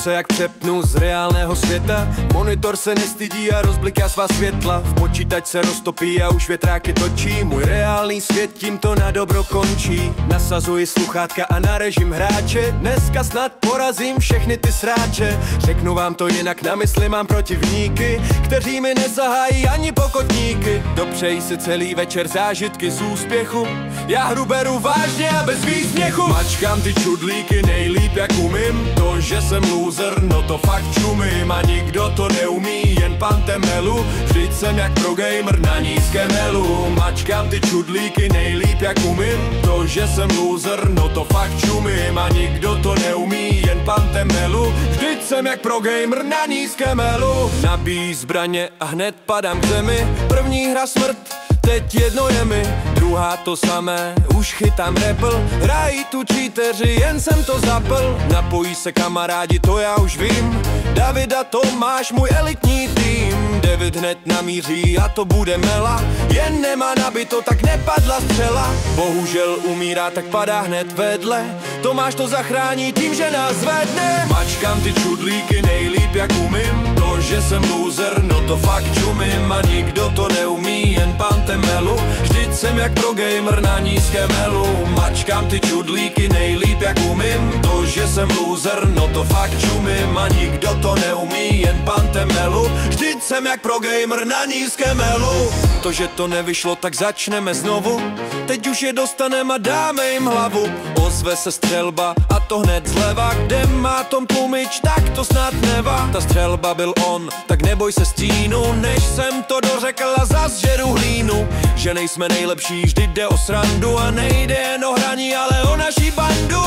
se jak přepnu z reálného světa. Monitor se nestydí a rozbliká svá světla. V počítač se roztopí a už větráky točí. Můj reálný svět tímto na dobro končí. Nasazuji sluchátka a na režim hráče. Dneska snad porazím všechny ty sráče. Řeknu vám to jinak, na mysli mám protivníky, kteří mi nezahájí ani pokotníky. Dopřejí si celý večer zážitky z úspěchu. Já hru beru vážně a bez výsměchu. Mačkám ty čudlíky nejlíp jak umím. To, že jsem loser, no to fakt čumím. A nikdo to neumí, jen pan Temelu. Vždyť jsem jak pro gamer na nízkém elu. Mačkám ty čudlíky nejlíp jak umím. To, že jsem loser, no to fakt čumím. A nikdo to neumí, jen pan Temelu. Vždyť jsem jak pro gamer na nízkém elu. Nabíjí zbraně a hned padám k zemi. První hra smrt, teď jedno je mi, druhá to samé, už chytám repl. Hrají tu cheateři, jen jsem to zapl. Napojí se kamarádi, to já už vím. Davida, Tomáš, můj elitní tým. David hned namíří a to bude mela. Jen nemá nabito, tak nepadla střela. Bohužel umírá, tak padá hned vedle. Tomáš to zachrání tím, že nás zvedne. Mačkám ty čudlíky nejlíp jak umím. To, že jsem loser, no to fakt čumím. A nikdo to neumí, jen pan Temelu. Vždyť jsem jak pro gamer na nízkém elu. Mačkám ty čudlíky nejlíp jak umím. To, že jsem loser, no to fakt čumím. A nikdo to neumí, jen pan Temelu. Vždyť jsem jak pro gamer na nízkém elu. To, že to nevyšlo, tak začneme znovu. Teď už je dostaneme a dáme jim hlavu. Ozve se střelba a to hned zleva. Kde má Tom tlumič, tak to snad neva. Ta střelba byl on, tak neboj se stínu. Než jsem to dořekl a zas žeru hlínu. Že nejsme nejlepší, vždy jde o srandu. A nejde jen o hraní, ale o naší bandu.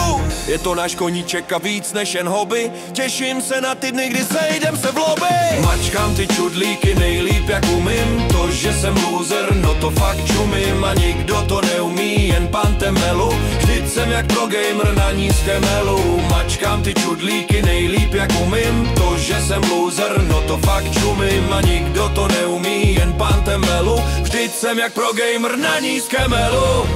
Je to náš koníček a víc než jen hobby. Těším se na ty dny, kdy sejdem se v lobby. Mačkám ty čudlíky nejlíp jak umím. To, že jsem loser, no to fakt čumím. A nikdo to neumí, jen pan Temelu. Vždyť jsem jak pro gamer na nízkém elu. Mačkám ty čudlíky nejlíp jak umím. To, že jsem loser, no to fakt čumím. A nikdo to neumí, jen pan Temelu. Vždyť jsem jak pro gamer na nízkém elu.